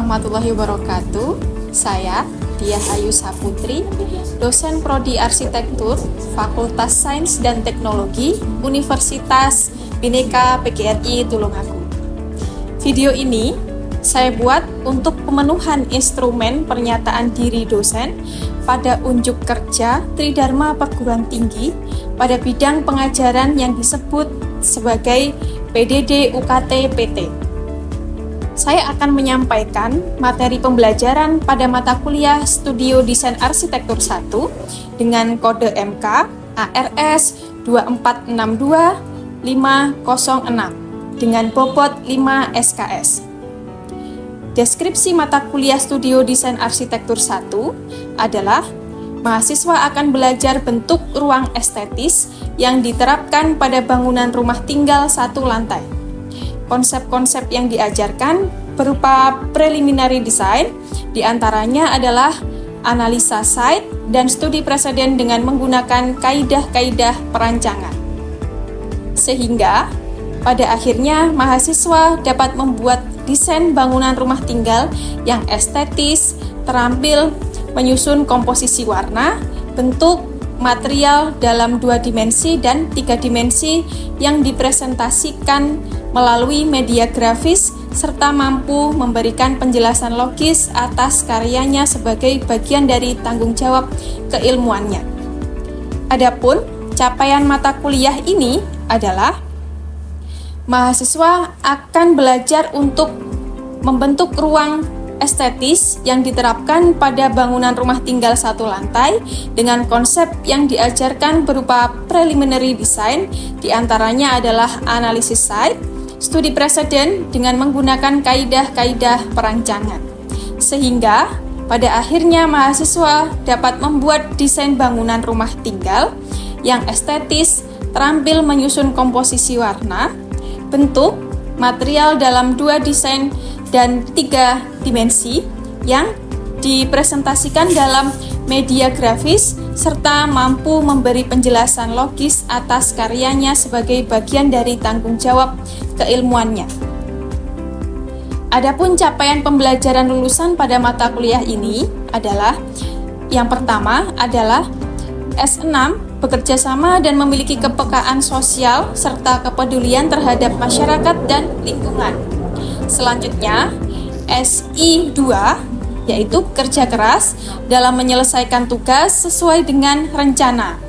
warahmatullahi wabarakatuh. Saya Diah Ayu Saputri, dosen Prodi Arsitektur, Fakultas Sains dan Teknologi, Universitas Bhinneka PGRI Tulungagung. Video ini saya buat untuk pemenuhan instrumen pernyataan diri dosen pada unjuk kerja Tridharma Perguruan Tinggi pada bidang pengajaran yang disebut sebagai PDD UKT PT. Saya akan menyampaikan materi pembelajaran pada mata kuliah Studio Desain Arsitektur 1 dengan kode MK ARS 2462506 dengan bobot 5 SKS. Deskripsi mata kuliah Studio Desain Arsitektur 1 adalah mahasiswa akan belajar bentuk ruang estetis yang diterapkan pada bangunan rumah tinggal satu lantai. Konsep-konsep yang diajarkan berupa preliminary design, diantaranya adalah analisa site dan studi preseden dengan menggunakan kaidah-kaidah perancangan. Sehingga pada akhirnya mahasiswa dapat membuat desain bangunan rumah tinggal yang estetis, terampil, menyusun komposisi warna, bentuk, material dalam 2 dimensi dan 3 dimensi yang dipresentasikan melalui media grafis serta mampu memberikan penjelasan logis atas karyanya sebagai bagian dari tanggung jawab keilmuannya. Adapun capaian mata kuliah ini adalah mahasiswa akan belajar untuk membentuk ruang estetis yang diterapkan pada bangunan rumah tinggal satu lantai dengan konsep yang diajarkan berupa preliminary design, diantaranya adalah analisis site, studi preseden dengan menggunakan kaidah-kaidah perancangan. Sehingga pada akhirnya mahasiswa dapat membuat desain bangunan rumah tinggal yang estetis, terampil menyusun komposisi warna, bentuk, material dalam 2 desain dan 3 dimensi yang dipresentasikan dalam media grafis serta mampu memberi penjelasan logis atas karyanya sebagai bagian dari tanggung jawab keilmuannya. Adapun capaian pembelajaran lulusan pada mata kuliah ini adalah yang pertama adalah S6 bekerja sama dan memiliki kepekaan sosial serta kepedulian terhadap masyarakat dan lingkungan. Selanjutnya, SI2 yaitu kerja keras dalam menyelesaikan tugas sesuai dengan rencana.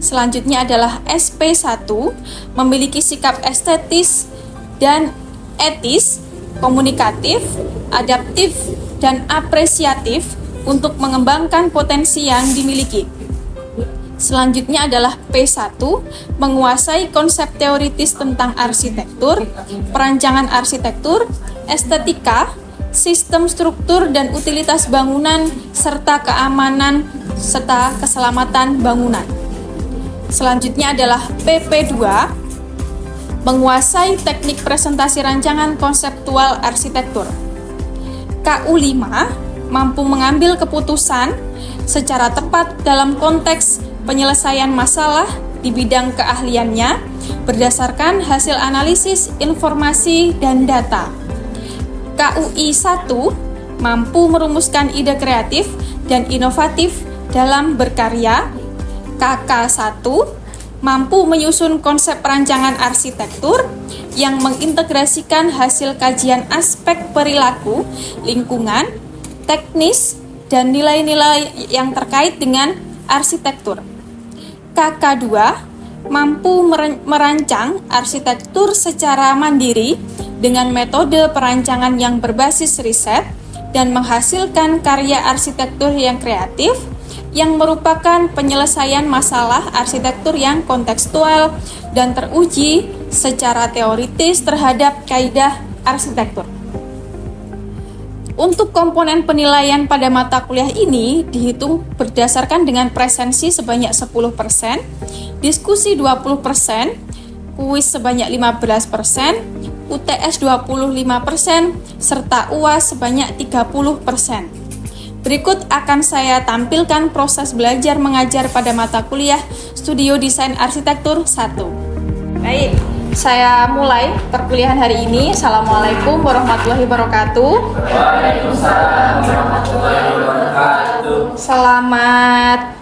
Selanjutnya adalah SP1 memiliki sikap estetis dan etis, komunikatif, adaptif, dan apresiatif untuk mengembangkan potensi yang dimiliki. Selanjutnya adalah P1, menguasai konsep teoritis tentang arsitektur, perancangan arsitektur, estetika, sistem struktur dan utilitas bangunan, serta keamanan serta keselamatan bangunan. Selanjutnya adalah PP2, menguasai teknik presentasi rancangan konseptual arsitektur. KU5, mampu mengambil keputusan secara tepat dalam konteks penyelesaian masalah di bidang keahliannya berdasarkan hasil analisis informasi dan data. KUI 1 mampu merumuskan ide kreatif dan inovatif dalam berkarya. KK1 mampu menyusun konsep rancangan arsitektur yang mengintegrasikan hasil kajian aspek perilaku, lingkungan, teknis, dan nilai-nilai yang terkait dengan arsitektur. KK2 mampu merancang arsitektur secara mandiri dengan metode perancangan yang berbasis riset dan menghasilkan karya arsitektur yang kreatif yang merupakan penyelesaian masalah arsitektur yang kontekstual dan teruji secara teoritis terhadap kaidah arsitektur. Untuk komponen penilaian pada mata kuliah ini dihitung berdasarkan dengan presensi sebanyak 10%, diskusi 20%, kuis sebanyak 15%, UTS 25%, serta UAS sebanyak 30%. Berikut akan saya tampilkan proses belajar mengajar pada mata kuliah Studio Desain Arsitektur 1. Baik. Saya mulai perkuliahan hari ini. Assalamualaikum warahmatullahi wabarakatuh. Waalaikumsalam warahmatullahi wabarakatuh. Selamat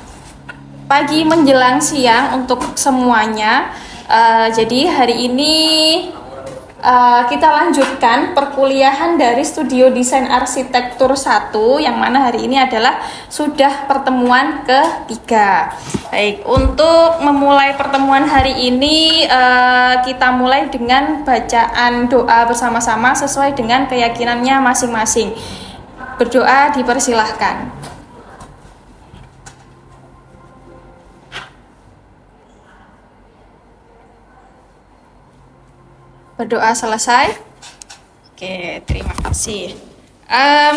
pagi menjelang siang untuk semuanya. Jadi hari ini kita lanjutkan perkuliahan dari Studio Desain Arsitektur 1, yang mana hari ini adalah sudah pertemuan ketiga. Baik, untuk memulai pertemuan hari ini kita mulai dengan bacaan doa bersama-sama sesuai dengan keyakinannya masing-masing. Berdoa dipersilahkan. Berdoa selesai. Oke, terima kasih.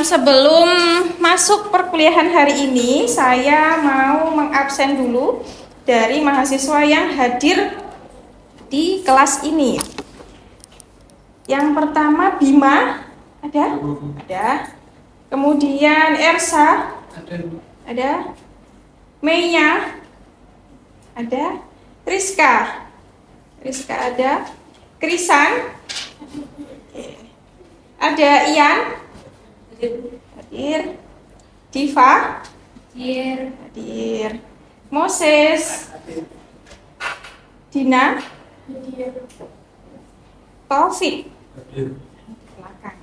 Sebelum masuk perkuliahan hari ini, saya mau mengabsen dulu dari mahasiswa yang hadir di kelas ini. Yang pertama Bima, ada? Ada. Kemudian Ersa, ada. Meya, ada. Rizka ada. Krisan, ada Ian, hadir. Diva, hadir. Moses, Dina, Taufik, belakang.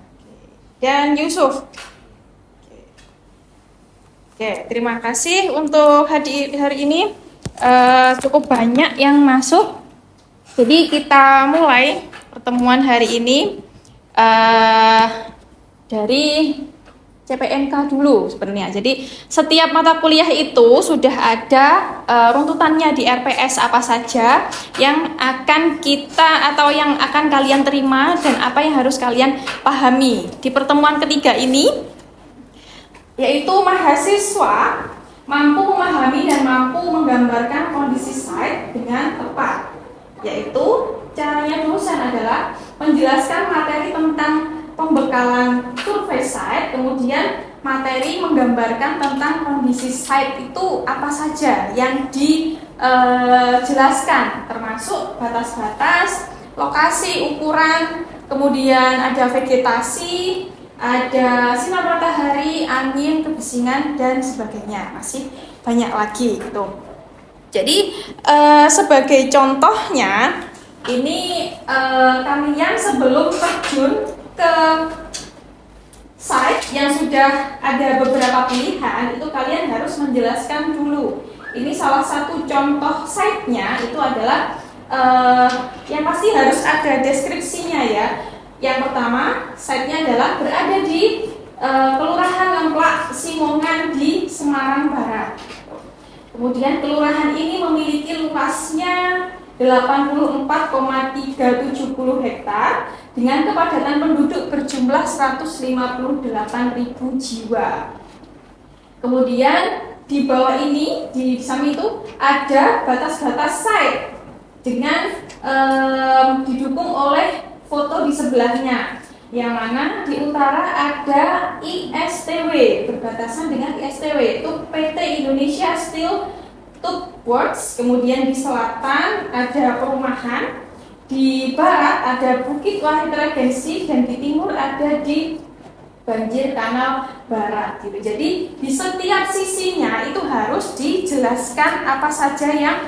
Dan Yusuf. Oke, terima kasih untuk hari ini. Cukup banyak yang masuk. Jadi kita mulai pertemuan hari ini dari CPNK dulu sebenarnya. Jadi setiap mata kuliah itu sudah ada runtutannya di RPS apa saja yang akan kita atau yang akan kalian terima dan apa yang harus kalian pahami. Di pertemuan ketiga ini yaitu mahasiswa mampu memahami dan mampu menggambarkan kondisi site dengan tepat. Yaitu caranya dosen adalah menjelaskan materi tentang pembekalan survei site, kemudian materi menggambarkan tentang kondisi site itu apa saja yang dijelaskan, termasuk batas-batas, lokasi, ukuran, kemudian ada vegetasi, ada sinar matahari, angin, kebisingan, dan sebagainya. Masih banyak lagi gitu. Jadi sebagai contohnya ini kalian sebelum terjun ke site yang sudah ada beberapa pilihan, itu kalian harus menjelaskan dulu. Ini salah satu contoh site-nya itu adalah yang pasti harus ada deskripsinya ya. Yang pertama, site-nya adalah berada di Kelurahan Lemplak, Simongan di Semarang Barat. Kemudian kelurahan ini memiliki luasnya 84,370 hektar dengan kepadatan penduduk berjumlah 158.000 jiwa. Kemudian di bawah ini, di samping itu ada batas-batas site dengan didukung oleh foto di sebelahnya. Yang mana di utara ada ISTW, berbatasan dengan ISTW itu PT Indonesia Steel Tube Works. Kemudian di selatan ada perumahan, di barat ada Bukit Wahid Regensi, dan di timur ada di Banjir Kanal Barat gitu. Jadi di setiap sisinya itu harus dijelaskan apa saja yang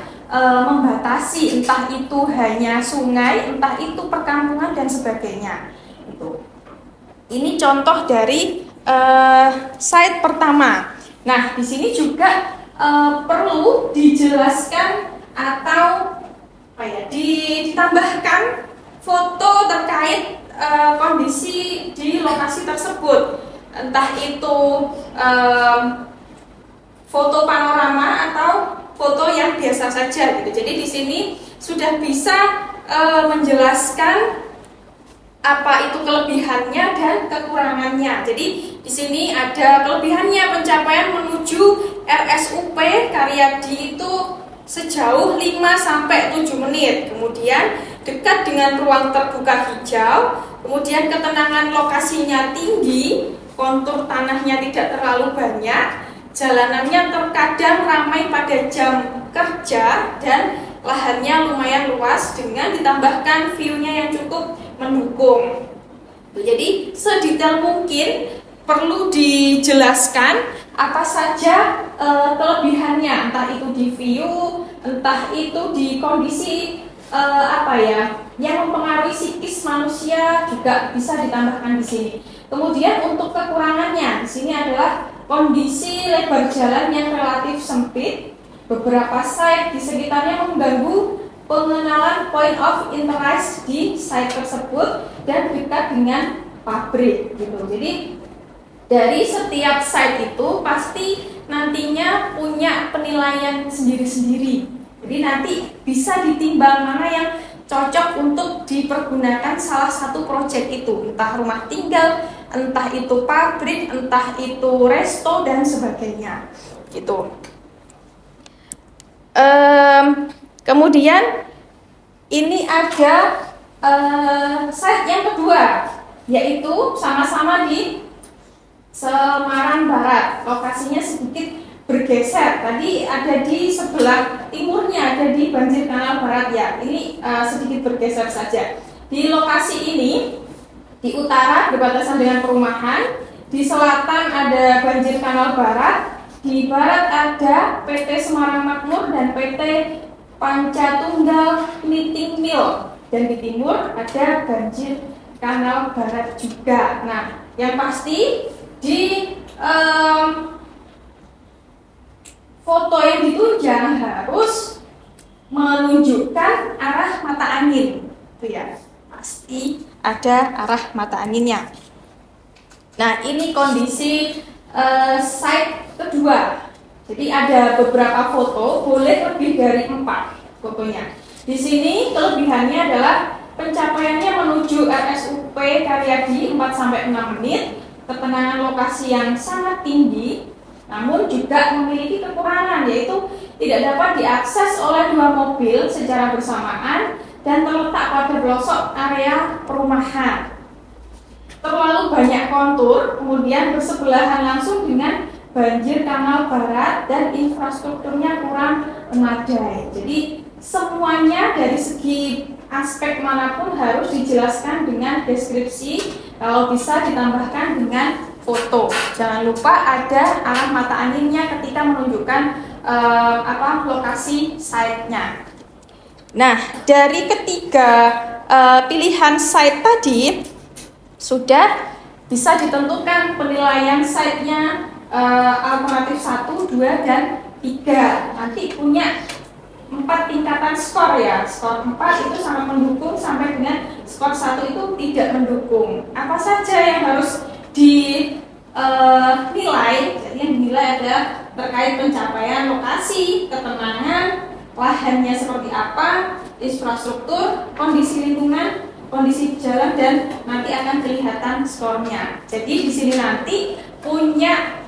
membatasi, entah itu hanya sungai, entah itu perkampungan dan sebagainya. Ini contoh dari site pertama. Nah, di sini juga perlu dijelaskan atau ditambahkan foto terkait kondisi di lokasi tersebut. Entah itu foto panorama atau foto yang biasa saja gitu. Jadi di sini sudah bisa menjelaskan apa itu kelebihannya dan kekurangannya. Jadi di sini ada kelebihannya, pencapaian menuju RSUP Karyadi itu sejauh 5-7 menit. Kemudian dekat dengan ruang terbuka hijau, kemudian ketenangan lokasinya tinggi, kontur tanahnya tidak terlalu banyak, jalanannya terkadang ramai pada jam kerja, dan lahannya lumayan luas dengan ditambahkan view-nya yang cukup mendukung. Jadi sedetail mungkin perlu dijelaskan apa saja kelebihannya, entah itu di view, entah itu di kondisi yang mempengaruhi psikis manusia juga bisa ditambahkan di sini. Kemudian untuk kekurangannya di sini adalah kondisi lebar jalan yang relatif sempit, beberapa site di sekitarnya mengganggu pengenalan point of interest di site tersebut dan dekat dengan pabrik gitu. Jadi dari setiap site itu pasti nantinya punya penilaian sendiri-sendiri. Jadi nanti bisa ditimbang mana yang cocok untuk dipergunakan salah satu proyek itu, entah rumah tinggal, entah itu pabrik, entah itu resto dan sebagainya gitu. Kemudian ini ada site yang kedua, yaitu sama-sama di Semarang Barat. Lokasinya sedikit bergeser. Tadi ada di sebelah timurnya, ada di Banjir Kanal Barat ya. Ini sedikit bergeser saja. Di lokasi ini, di utara berbatasan dengan perumahan, di selatan ada Banjir Kanal Barat, di barat ada PT Semarang Makmur dan PT Pancatunggal Knitting Mill, dan di timur ada Banjir Kanal Barat juga. Nah, yang pasti di foto yang ditunjang harus menunjukkan arah mata angin, itu ya, pasti ada arah mata anginnya. Nah, ini kondisi site kedua. Jadi ada beberapa foto, boleh lebih dari 4 fotonya. Di sini kelebihannya adalah pencapaiannya menuju RSUP Karyadi 4-6 menit, ketenangan lokasi yang sangat tinggi, namun juga memiliki kekurangan, yaitu tidak dapat diakses oleh 2 mobil secara bersamaan dan terletak pada pelosok area perumahan. Terlalu banyak kontur, kemudian bersebelahan langsung dengan Banjir Kanal Barat dan infrastrukturnya kurang memadai. Jadi semuanya dari segi aspek manapun harus dijelaskan dengan deskripsi, kalau bisa ditambahkan dengan foto. Jangan lupa ada arah mata anginnya ketika menunjukkan lokasi site-nya. Nah, dari ketiga pilihan site tadi sudah bisa ditentukan penilaian site-nya alternatif 1, 2, dan 3. Nanti punya 4 tingkatan skor ya. Skor 4 itu sangat mendukung sampai dengan skor 1 itu tidak mendukung. Apa saja yang harus dinilai? Jadi yang dinilai adalah terkait pencapaian lokasi, ketenangan, lahannya seperti apa, infrastruktur, kondisi lingkungan, kondisi jalan, dan nanti akan kelihatan skornya. Jadi di sini nanti punya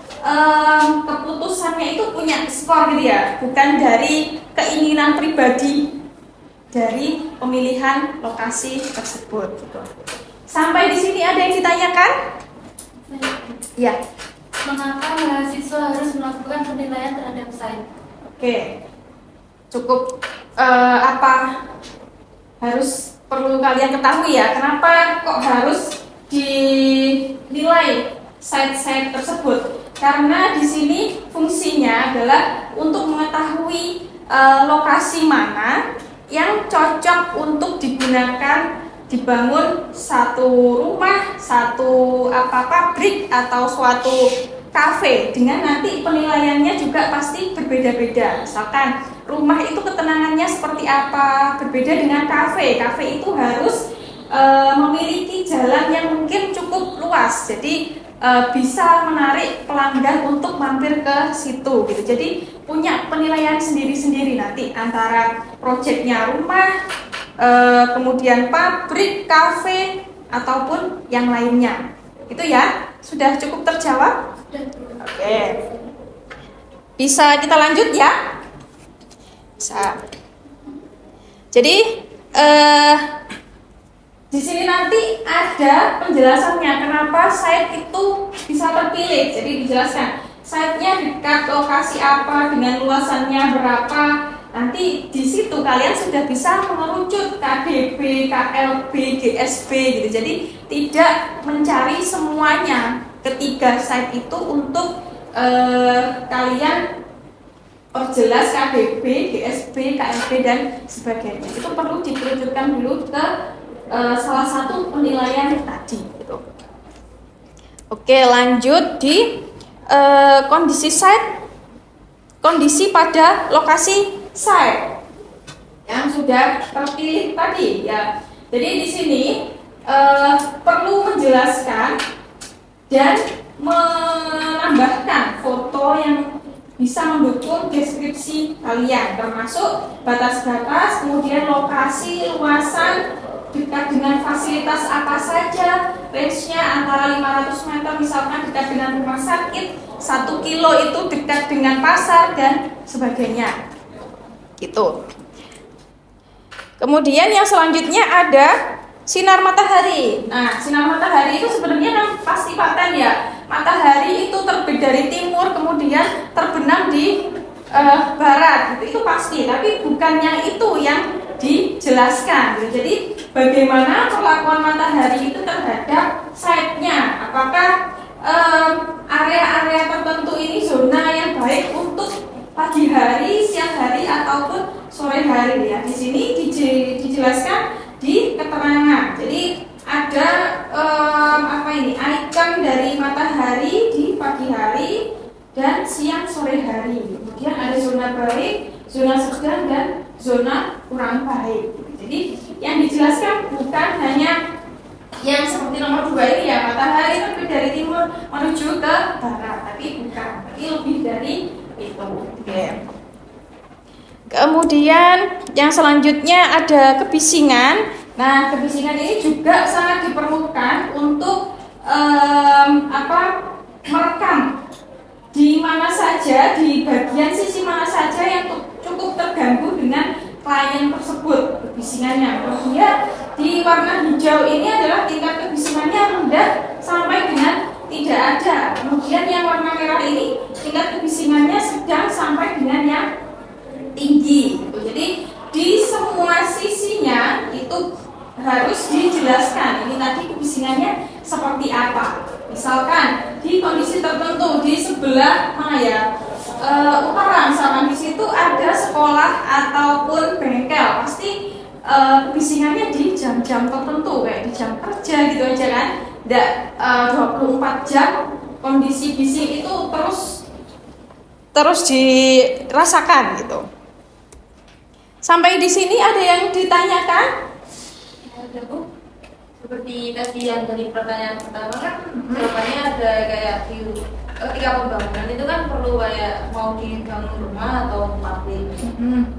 keputusannya itu punya skor gitu ya, bukan dari keinginan pribadi dari pemilihan lokasi tersebut gitu. Sampai di sini ada yang ditanyakan? Ya. Mengapa mahasiswa harus melakukan penilaian terhadap site? Oke. Cukup harus perlu kalian ketahui ya, kenapa kok harus dinilai site-site tersebut? Karena di sini fungsinya adalah untuk mengetahui lokasi mana yang cocok untuk digunakan dibangun satu rumah, satu pabrik atau suatu kafe, dengan nanti penilaiannya juga pasti berbeda-beda. Misalkan rumah itu ketenangannya seperti apa, berbeda dengan kafe. Kafe itu harus memiliki jalan yang mungkin cukup luas, jadi bisa menarik pelanggan untuk mampir ke situ gitu. Jadi punya penilaian sendiri-sendiri nanti antara proyeknya rumah, kemudian pabrik, kafe, ataupun yang lainnya. Itu ya, sudah cukup terjawab? Oke. Bisa kita lanjut ya? Bisa. Jadi di sini nanti ada penjelasannya kenapa site itu bisa terpilih. Jadi dijelaskan site-nya dekat lokasi apa, dengan luasannya berapa, nanti di situ kalian sudah bisa mengerucut KDB, KLB, GSB gitu. Jadi tidak mencari semuanya ketiga site itu untuk kalian perjelas KDB, GSB, KLB dan sebagainya. Itu perlu dikerucutkan dulu ke salah satu penilaian tadi gitu. Oke, lanjut di kondisi site, kondisi pada lokasi site yang sudah terpilih tadi ya. Jadi di sini perlu menjelaskan dan menambahkan foto yang bisa mendukung deskripsi kalian, termasuk batas-batas, kemudian lokasi, luasan, dekat dengan fasilitas apa saja, range-nya antara 500 meter misalkan dekat dengan rumah sakit, 1 kilo itu dekat dengan pasar dan sebagainya gitu. Kemudian yang selanjutnya ada sinar matahari. Nah, sinar matahari itu sebenarnya kan pasti paten ya. Matahari itu terbit dari timur kemudian terbenam di barat gitu. Itu pasti, tapi bukan yang itu yang dijelaskan gitu. Jadi bagaimana perlakuan matahari itu terhadap site-nya? Apakah area-area tertentu ini zona yang baik untuk pagi hari, siang hari ataupun sore hari ya? Di sini dijelaskan di keterangan. Jadi ada icon dari matahari di pagi hari dan siang sore hari. Kemudian ada zona baik, zona sedang dan zona kurang baik. Jadi yang dijelaskan bukan hanya yang seperti nomor 2 ini ya, matahari terbit dari timur menuju ke barat, tapi bukan, tapi lebih dari itu. Okay. Kemudian yang selanjutnya ada kebisingan. Nah, kebisingan ini juga sangat diperlukan untuk merekam di mana saja, di bagian sisi mana saja yang cukup terganggu dengan klien tersebut kebisingannya. Kemudian di warna hijau ini adalah tingkat kebisingannya rendah sampai dengan tidak ada. Kemudian yang warna merah ini tingkat kebisingannya sedang sampai dengan yang tinggi. Jadi di semua sisinya itu harus dijelaskan ini tadi kebisingannya seperti apa. Misalkan di kondisi tertentu di sebelah mana ya, utara misalkan di situ ada sekolah ataupun bengkel, pasti kebisingannya di jam-jam tertentu kayak di jam kerja gitu aja kan. Nggak 24 jam kondisi bising itu terus dirasakan gitu. Sampai di sini ada yang ditanyakan? Ada Bu. Seperti tadi yang dari pertanyaan pertama kan jawabannya ada kayak ketika pembangunan itu kan perlu kayak mau dibangun rumah atau pabrik.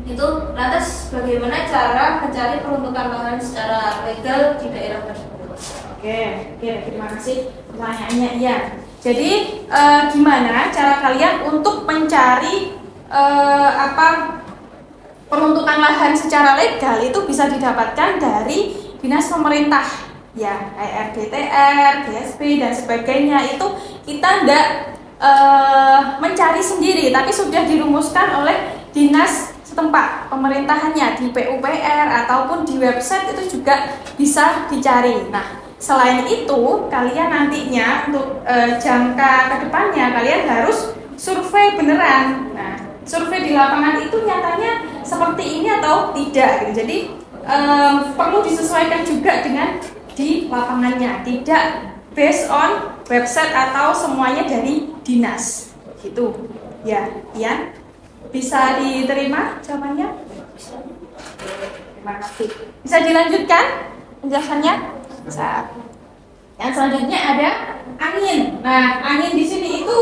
Itu lantas bagaimana cara mencari peruntukan lahan secara legal di daerah tersebut? Oke, terima kasih pertanyaannya. Iya. Jadi gimana cara kalian untuk mencari peruntukan lahan secara legal? Itu bisa didapatkan dari dinas pemerintah ya, kayak RDTR, GSP dan sebagainya. Itu kita tidak mencari sendiri, tapi sudah dirumuskan oleh dinas setempat pemerintahannya di PUPR ataupun di website itu juga bisa dicari. Nah, selain itu kalian nantinya untuk jangka kedepannya kalian harus survei beneran. Nah, survei di lapangan itu nyatanya seperti ini atau tidak gitu. Jadi perlu disesuaikan juga dengan di lapangannya, tidak based on website atau semuanya dari dinas gitu ya. Ian, bisa diterima jawabannya? Terima kasih. Bisa dilanjutkan penjelasannya? Bisa. Yang selanjutnya ada angin. Nah, angin di sini itu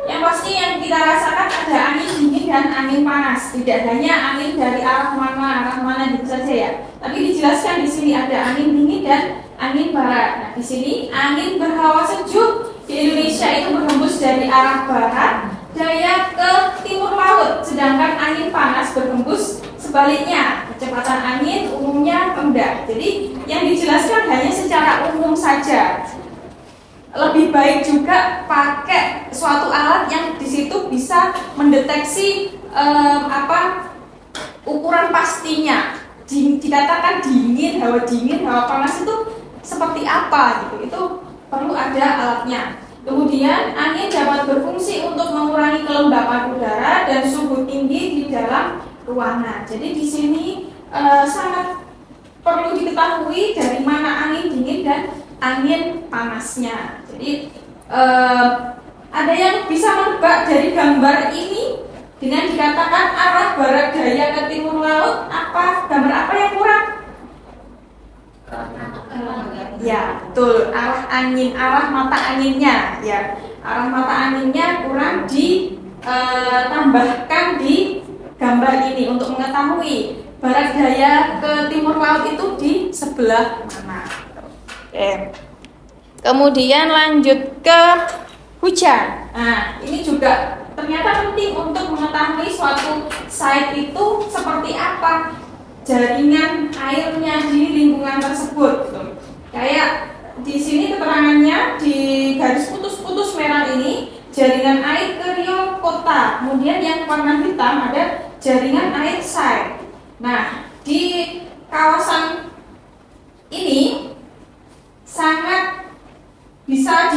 yang pasti yang kita rasakan ada angin dingin dan angin panas. Tidak hanya angin dari arah mana gitu saja ya. Tapi dijelaskan di sini ada angin dingin dan angin barat. Nah, di sini angin berhawa sejuk di Indonesia itu berhembus dari arah barat daya ke timur laut, sedangkan angin panas berhembus sebaliknya. Kecepatan angin umumnya rendah. Jadi yang dijelaskan hanya secara umum saja. Lebih baik juga pakai suatu alat yang di situ bisa mendeteksi ukuran pastinya, dikatakan dingin, hawa panas itu seperti apa gitu, itu perlu ada alatnya. Kemudian angin dapat berfungsi untuk mengurangi kelembapan udara dan suhu tinggi di dalam ruangan. Jadi di sini sangat perlu diketahui dari mana angin dingin dan angin panasnya. Jadi ada yang bisa menebak dari gambar ini dengan dikatakan arah barat daya ke timur laut, gambar apa yang kurang? Ya, betul, arah mata anginnya ya. Arah mata anginnya kurang ditambahkan di gambar ini untuk mengetahui barat daya ke timur laut itu di sebelah mana. Oke. Kemudian lanjut ke hujan. Nah, ini juga ternyata penting untuk mengetahui suatu site itu seperti apa jaringan airnya di lingkungan tersebut. Kayak di sini keterangannya di garis putus-putus merah ini jaringan air ke Rio Kota. Kemudian yang warna hitam ada jaringan air site. Nah, di kawasan ini sangat bisa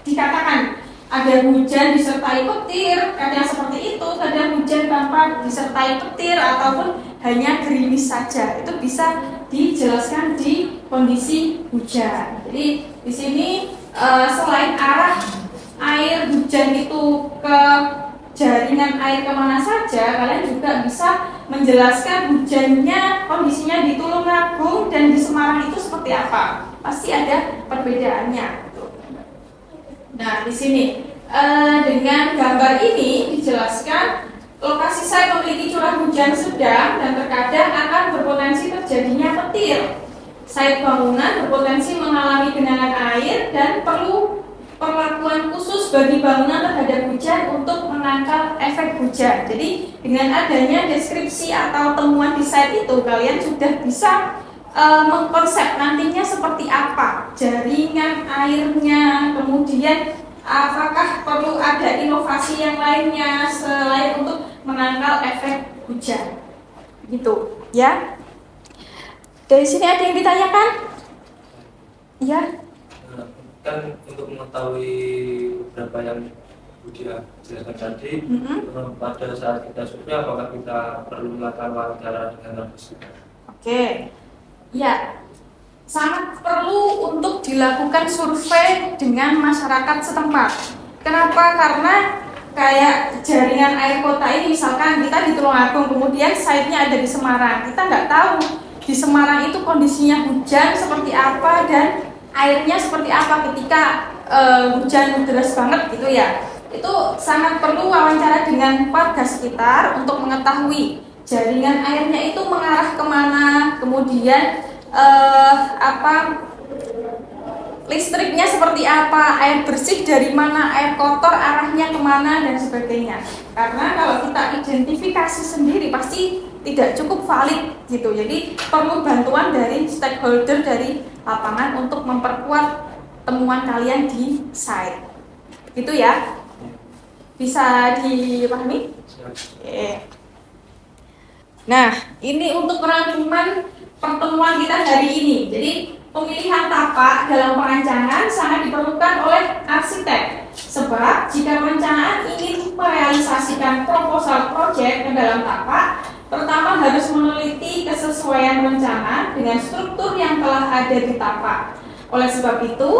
dikatakan ada hujan disertai petir, kadang seperti itu, kadang hujan tanpa disertai petir ataupun hanya gerimis saja. Itu bisa dijelaskan di kondisi hujan. Jadi di sini selain arah air hujan itu ke jaringan air kemana saja, kalian juga bisa menjelaskan hujannya kondisinya di Tulungagung dan di Semarang itu seperti apa. Pasti ada perbedaannya. Nah, di sini dengan gambar ini dijelaskan lokasi site memiliki curah hujan sedang dan terkadang akan berpotensi terjadinya petir. Site bangunan berpotensi mengalami genangan air dan perlu perlakuan khusus bagi bangunan terhadap hujan untuk menangkal efek hujan. Jadi dengan adanya deskripsi atau temuan di site itu, kalian sudah bisa mengkonsep nantinya seperti apa jaringan airnya, kemudian apakah perlu ada inovasi yang lainnya selain untuk menangkal efek hujan, gitu ya. Dari sini ada yang ditanyakan? Ya. Kan untuk mengetahui beberapa yang Budi jelaskan tadi, pada saat kita survei apakah kita perlu melakukan wawancara dengan narasumber? Oke. Ya, sangat perlu untuk dilakukan survei dengan masyarakat setempat. Kenapa? Karena kayak jaringan air kota ini, misalkan kita di Tulungagung, kemudian site-nya ada di Semarang, kita nggak tahu di Semarang itu kondisinya hujan seperti apa dan airnya seperti apa ketika hujan deras banget gitu ya. Itu sangat perlu wawancara dengan warga sekitar untuk mengetahui jaringan airnya itu mengarah kemana, kemudian listriknya seperti apa, air bersih dari mana, air kotor arahnya kemana dan sebagainya. Karena kalau kita identifikasi sendiri pasti tidak cukup valid gitu. Jadi perlu bantuan dari stakeholder dari lapangan untuk memperkuat temuan kalian di site. Gitu ya. Bisa dipahami? Oke. Nah, ini untuk rangkuman pertemuan kita hari ini. Jadi pemilihan tapak dalam perancangan sangat diperlukan oleh arsitek. Sebab jika perencanaan ingin merealisasikan proposal proyek ke dalam tapak, pertama harus meneliti kesesuaian rencana dengan struktur yang telah ada di tapak. Oleh sebab itu,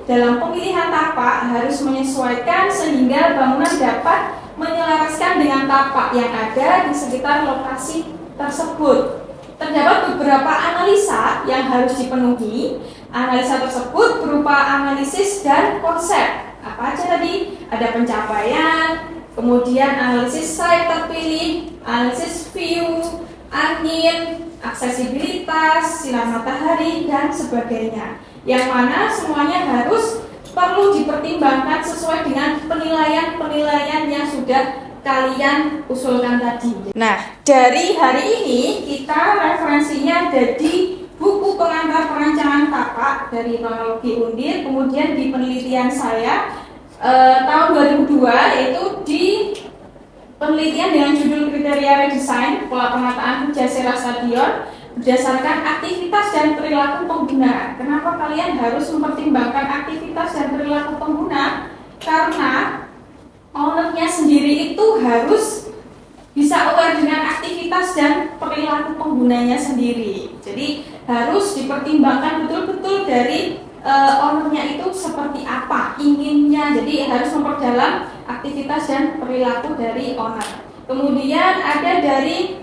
dalam pemilihan tapak harus menyesuaikan sehingga bangunan dapat menyelaraskan dengan tapak yang ada di sekitar lokasi tersebut. Terdapat beberapa analisa yang harus dipenuhi. Analisa tersebut berupa analisis dan konsep. Apa aja tadi? Ada pencapaian, kemudian analisis site terpilih, analisis view, angin, aksesibilitas, sinar matahari, dan sebagainya. Yang mana semuanya harus perlu dipertimbangkan sesuai dengan penilaian-penilaian yang sudah kalian usulkan tadi. Nah, dari hari ini kita referensinya ada di buku pengantar perancangan tapak dari Teknologi Undir, kemudian di penelitian saya tahun 2002 yaitu di penelitian dengan judul kriteria redesign pola penataan Pujasera Stadion berdasarkan aktivitas dan perilaku pengguna. Kenapa kalian harus mempertimbangkan aktivitas dan perilaku pengguna? Karena ownernya sendiri itu harus bisa aware dengan aktivitas dan perilaku penggunanya sendiri. Jadi harus dipertimbangkan betul-betul dari ownernya itu seperti apa inginnya. Jadi harus memperdalam aktivitas dan perilaku dari owner. Kemudian ada dari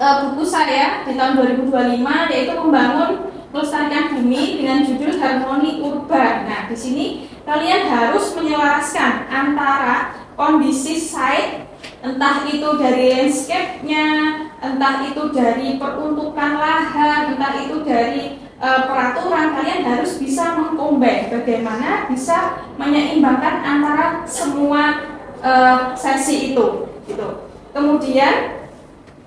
buku saya di tahun 2025 yaitu membangun melestarikan bumi dengan judul Harmoni Urban. Nah, di sini kalian harus menyelaraskan antara kondisi site, entah itu dari landscape-nya, entah itu dari peruntukan lahan, entah itu dari peraturan. Kalian harus bisa mengcombine bagaimana bisa menyeimbangkan antara semua sesi itu gitu. Kemudian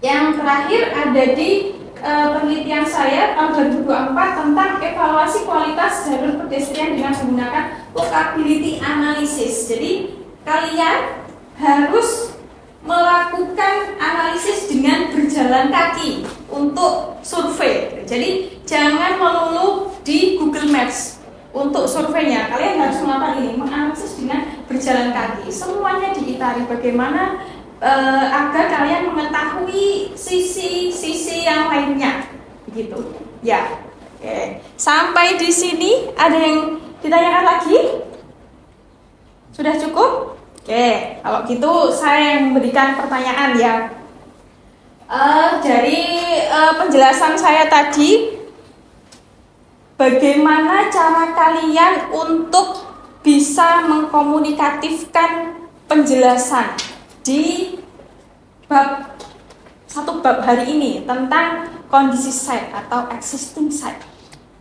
yang terakhir ada di penelitian saya tahun 2024 tentang evaluasi kualitas jalur pedestrian dengan menggunakan walkability analysis. Jadi kalian harus melakukan analisis dengan berjalan kaki untuk survei. Jadi jangan melulu di Google Maps untuk surveinya. Kalian harus melakukan ini, menganalisis dengan berjalan kaki. Semuanya diitari bagaimana agar kalian mengetahui sisi-sisi yang lainnya, begitu. Ya, oke. Sampai di sini ada yang ditanyakan lagi? Sudah cukup? Oke, kalau gitu saya yang memberikan pertanyaan ya. Dari penjelasan saya tadi, bagaimana cara kalian untuk bisa mengkomunikatifkan penjelasan di satu bab hari ini tentang kondisi site atau existing site?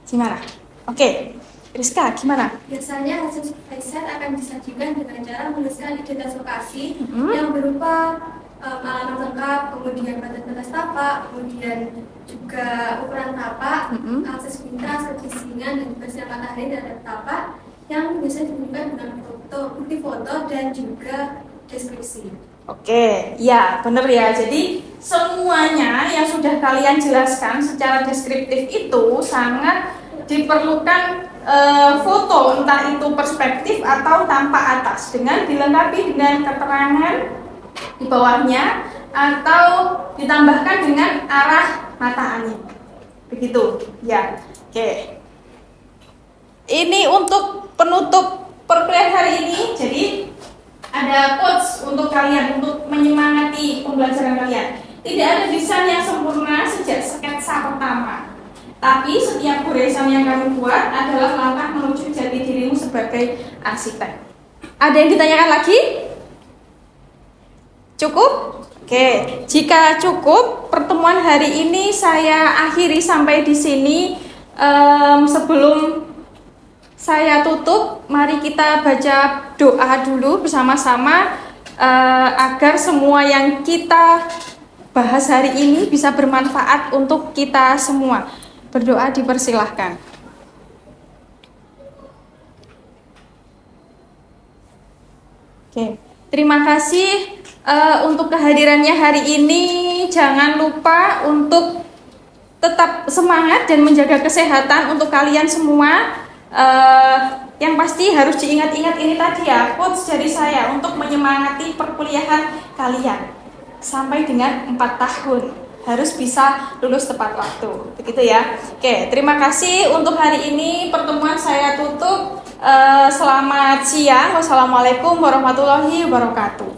Gimana? Oke. Rizka, gimana? Biasanya hasil survei set akan disajikan dengan cara menuliskan identitas lokasi yang berupa alamat lengkap, kemudian batas-batas tapak, kemudian juga ukuran tapak, akses pintas, kebisingan, dan juga sinar matahari terhadap tapak yang bisa ditunjukkan dengan bukti foto dan juga deskripsi. Oke, ya benar ya. Jadi semuanya yang sudah kalian jelaskan secara deskriptif itu sangat diperlukan foto, entah itu perspektif atau tampak atas, dengan dilengkapi dengan keterangan di bawahnya atau ditambahkan dengan arah mata angin. Begitu, ya. Oke. Ini untuk penutup perkuliahan hari ini. Jadi ada quotes untuk kalian untuk menyemangati pembelajaran kalian. Tidak ada desain yang sempurna sejak sketsa pertama. Tapi setiap goresan yang kamu buat adalah langkah menuju jati dirimu sebagai arsitek. Ada yang ditanyakan lagi? Cukup? Oke, jika cukup, pertemuan hari ini saya akhiri sampai di sini. Sebelum saya tutup, mari kita baca doa dulu bersama-sama agar semua yang kita bahas hari ini bisa bermanfaat untuk kita semua. Berdoa dipersilahkan. Oke, terima kasih untuk kehadirannya hari ini. Jangan lupa untuk tetap semangat dan menjaga kesehatan untuk kalian semua. Yang pasti harus diingat-ingat ini tadi ya, quotes dari saya untuk menyemangati perkuliahan kalian sampai dengan 4 tahun. Harus bisa lulus tepat waktu, begitu ya. Oke, terima kasih untuk hari ini. Pertemuan saya tutup. Selamat siang. Wassalamualaikum warahmatullahi wabarakatuh.